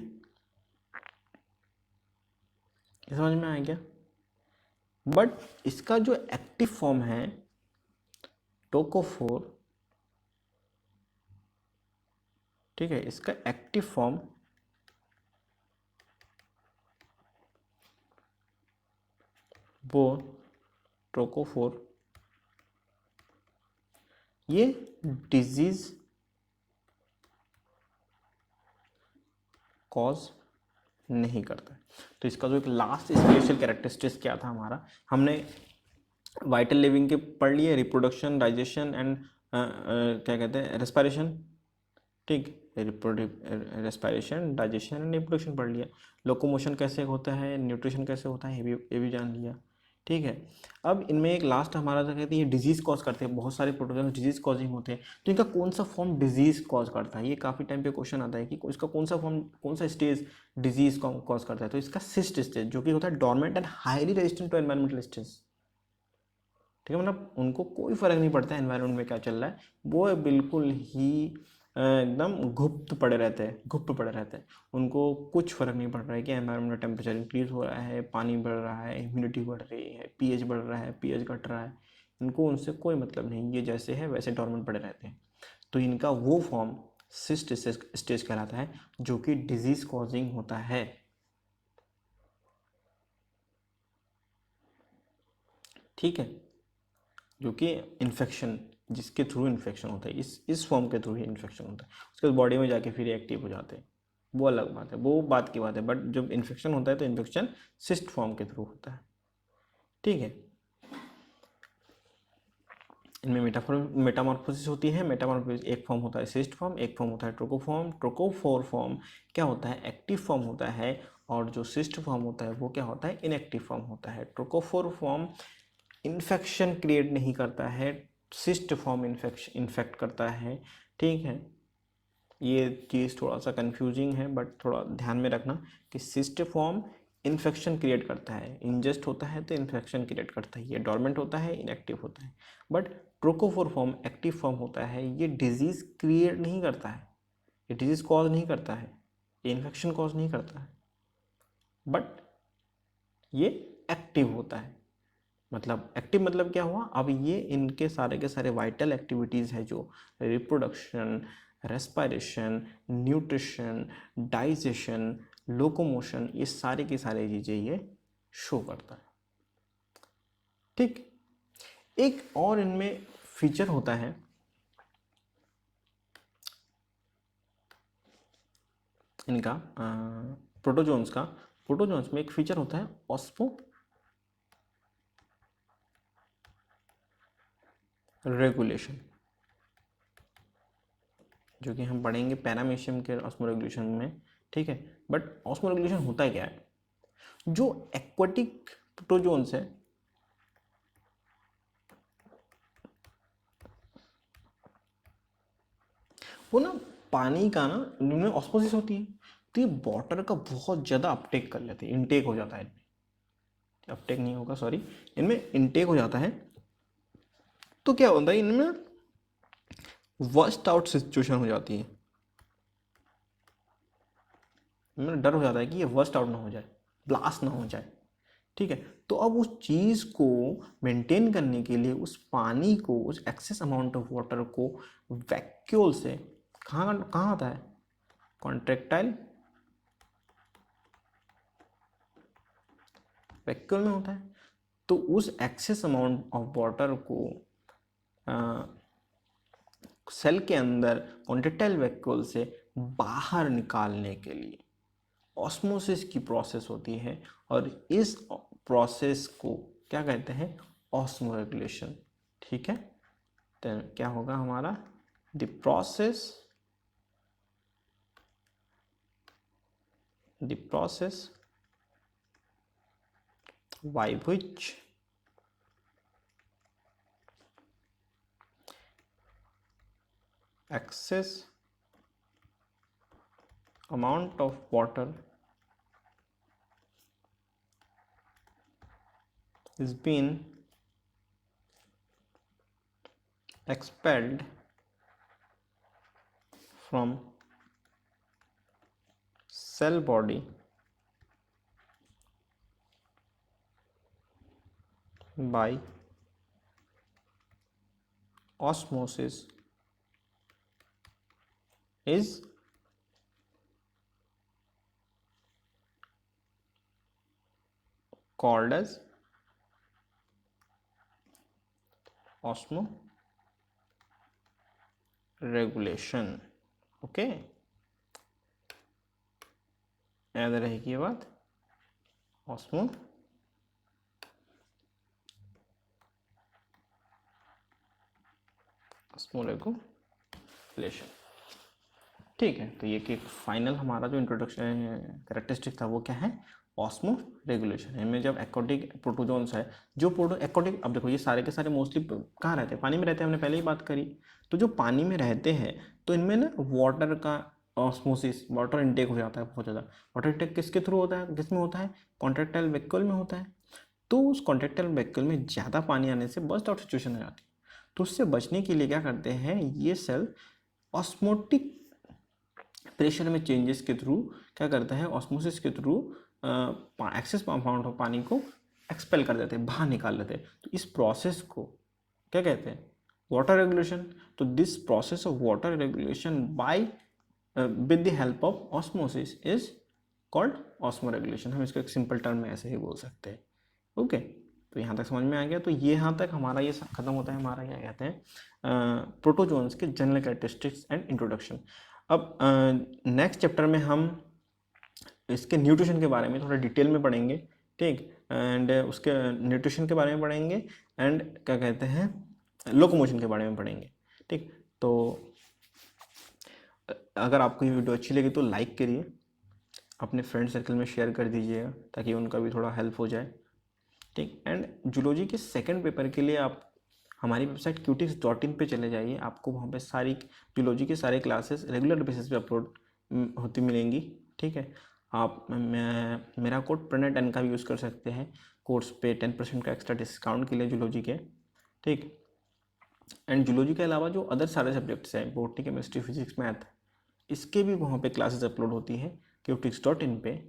ये समझ में आया क्या? बट इसका जो एक्टिव फॉर्म है टोकोफोर, ठीक है, इसका एक्टिव फॉर्म वो टोकोफोर, ये डिजीज कॉज नहीं करता है। तो इसका जो एक लास्ट स्पेशल कैरेक्टरिस्टिक्स क्या था हमारा, हमने वाइटल लिविंग के पढ़ लिए, रिप्रोडक्शन, डाइजेशन एंड क्या कहते हैं, रेस्पिरेशन, ठीक। रेस्पिरेशन, डाइजेशन एंड रिप्रोडक्शन पढ़ लिया। लोकोमोशन कैसे होता है, न्यूट्रिशन कैसे होता है, ये भी जान लिया, ठीक है। अब इनमें एक लास्ट हमारा जो कहते हैं, ये डिजीज़ कॉज करते हैं, बहुत सारे प्रोटोजोन डिजीज़ कॉजिंग होते हैं। तो इनका कौन सा फॉर्म डिजीज़ कॉज करता है, ये काफ़ी टाइम पे क्वेश्चन आता है कि इसका कौन सा स्टेज डिजीज़ कॉज करता है। तो इसका सिस्ट स्टेज, जो कि होता है dormant and highly resistant to environmental stage, ठीक है। मतलब उनको कोई फर्क नहीं पड़ता है एनवायरमेंट में क्या चल रहा है, वो बिल्कुल ही एकदम गुप्त पड़े रहते हैं। उनको कुछ फर्क नहीं पड़ रहा है कि एनवायरमेंट में टेम्परेचर इंक्रीज हो रहा है, पानी बढ़ रहा है, ह्यूमिडिटी बढ़ रही है, पीएच बढ़ रहा है, पीएच घट रहा है, इनको उनसे कोई मतलब नहीं, ये जैसे है वैसे डॉर्मेंट पड़े रहते हैं। तो इनका वो फॉर्म सिस्ट स्टेज कहलाता है, जो कि डिजीज कॉजिंग होता है, ठीक है। जो कि इन्फेक्शन, जिसके थ्रू इन्फेक्शन होता है, इस फॉर्म के थ्रू ही इन्फेक्शन होता है, उसके बॉडी में जाके फिर एक्टिव हो जाते हैं, वो अलग बात है, वो बात की बात है। बट जब इन्फेक्शन होता है तो इन्फेक्शन सिस्ट फॉर्म के थ्रू होता है, ठीक है। इनमें मेटामॉर्फोसिस होती है। मेटामॉर्फोसिस एक फॉर्म होता है सिस्ट फॉर्म, एक फॉर्म होता है ट्रोकोफॉर्म। ट्रोकोफोर फॉर्म क्या होता है, एक्टिव फॉर्म होता है, और जो सिस्ट फॉर्म होता है वो क्या होता है, इनएक्टिव फॉर्म होता है। ट्रोकोफोर फॉर्म इन्फेक्शन क्रिएट नहीं करता है, सिस्ट फॉर्म इन्फेक्ट करता है, ठीक है। ये चीज़ थोड़ा सा कंफ्यूजिंग है, बट थोड़ा ध्यान में रखना कि सिस्टिफॉर्म इन्फेक्शन क्रिएट करता है, इंजेस्ट होता है तो इन्फेक्शन क्रिएट करता है, ये डोर्मेंट होता है, इनएक्टिव होता है। But trochophore form active form होता है, ये डिजीज़ क्रिएट नहीं करता है, ये डिजीज़ कॉज नहीं करता है, ये इन्फेक्शन कॉज नहीं करता है, बट ये एक्टिव होता है। मतलब एक्टिव मतलब क्या हुआ, अब ये इनके सारे के सारे वाइटल एक्टिविटीज़ है जो reproduction, respiration, nutrition, digestion, locomotion, ये सारी की सारी चीज़ें ये शो करता है। ठीक, एक और इनमें फीचर होता है इनका प्रोटोजोन्स का। प्रोटोजोन्स में एक फीचर होता है ऑस्मो रेगुलेशन, जो कि हम पढ़ेंगे पैरामीशियम के ऑस्मो रेगुलेशन में। ठीक है, बट ऑस्मो रेगुलेशन होता है क्या है, जो एक्वाटिक प्रोटोजोन्स है वो ना पानी का ना, इनमें ऑस्मोसिस होती है तो ये वाटर का बहुत ज़्यादा अपटेक कर लेते हैं, इनटेक हो जाता है इनमें, अपटेक नहीं होगा सॉरी, इनमें इनटेक हो जाता है। तो क्या होता है, इनमें वर्स्ट आउट सिचुएशन हो जाती है, इनमें डर हो जाता है कि ये वर्स्ट आउट ना हो जाए, ब्लास्ट ना हो जाए। ठीक है, तो अब उस चीज़ को मेंटेन करने के लिए उस पानी को, उस एक्सेस अमाउंट ऑफ वाटर को वैक्यूल से कहाँ कहाँ आता है, कॉन्ट्रेक्टाइल वैक्यूल में होता है। तो उस एक्सेस अमाउंट ऑफ वाटर को सेल के अंदर कॉन्ट्रेक्टाइल वैक्यूल से बाहर निकालने के लिए ऑस्मोसिस की प्रोसेस होती है, और इस प्रोसेस को क्या कहते हैं, ऑस्मो रेगुलेशन। ठीक है, तो क्या होगा हमारा, the process by which excess amount of water is being expelled from cell body by osmosis is called as osmo regulation। Okay, याद रहेगी ये बात, ऑस्मो रेगुलेशन। ठीक है, तो ये कि फाइनल हमारा जो इंट्रोडक्शन कैरेक्टरिस्टिक था वो क्या है, ऑस्मो रेगुलेशन। इनमें जब एक्वाटिक प्रोटोजोन्स है, जो एक्वाटिक, अब देखो ये सारे के सारे मोस्टली कहाँ रहते हैं, पानी में रहते हैं, हमने पहले ही बात करी। तो जो पानी में रहते हैं तो इनमें ना वाटर का ऑस्मोसिस, वाटर इनटेक हो जाता है बहुत ज़्यादा। वाटर इनटेक किसके थ्रू होता है, किस में होता है, कॉन्ट्रेक्टाइल वैक्यूल में होता है। तो उस कॉन्ट्रेक्टाइल वैक्यूल में ज़्यादा पानी आने से बर्स्ट आउट सिचुएशन हो जाती है। तो उससे बचने के लिए क्या करते हैं ये सेल, ऑस्मोटिक प्रेशर में चेंजेस के थ्रू क्या करता है, ऑस्मोसिस के थ्रू एक्सेस अमाउंट ऑफ पानी को एक्सपेल कर देते हैं, बाहर निकाल लेते हैं। तो इस प्रोसेस को क्या कहते हैं, वाटर रेगुलेशन। तो this process of water regulation bye with the help of osmosis is called osmo regulation. हम इसको एक सिंपल टर्म में ऐसे ही बोल सकते हैं। ओके, तो यहाँ तक समझ में आ गया। तो ये यहाँ तक हमारा ये खत्म होता है, हमारा क्या कहते हैं प्रोटोजोन्स के जनरल कैरेक्टरिस्टिक्स एंड इंट्रोडक्शन। अब नेक्स्ट चैप्टर में हम इसके न्यूट्रिशन के बारे में थोड़ा डिटेल में पढ़ेंगे। ठीक, एंड उसके न्यूट्रिशन के बारे में पढ़ेंगे, एंड क्या कहते हैं लोकोमोशन के बारे में पढ़ेंगे। ठीक, तो अगर आपको ये वीडियो अच्छी लगी तो लाइक करिए, अपने फ्रेंड सर्कल में शेयर कर दीजिएगा ताकि उनका भी थोड़ा हेल्प हो जाए। ठीक, एंड जूलॉजी के सेकंड पेपर के लिए आप हमारी वेबसाइट qtix.in पे चले जाइए, आपको वहाँ पे सारी जूलॉजी के सारे क्लासेस रेगुलर बेसिस पे अपलोड होती मिलेंगी। ठीक है, आप मेरा कोड प्रणय10 का भी यूज़ कर सकते हैं कोर्स पे 10% का एक्स्ट्रा डिस्काउंट के लिए जूलॉजी के। ठीक, एंड जूलॉजी के अलावा जो अदर सारे सब्जेक्ट्स हैं, बॉटनी, केमिस्ट्री, फिजिक्स, मैथ, इसके भी वहाँ पे क्लासेस अपलोड होती है qtix.in पे।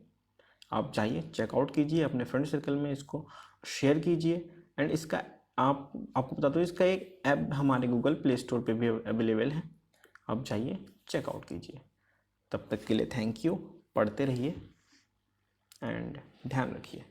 आप जाइए, चेकआउट कीजिए, अपने फ्रेंड सर्कल में इसको शेयर कीजिए। एंड इसका आपको बता दो, इसका एक ऐप हमारे गूगल प्ले स्टोर पे भी अवेलेबल है, आप जाइए चेकआउट कीजिए। तब तक के लिए थैंक यू, पढ़ते रहिए एंड ध्यान रखिए।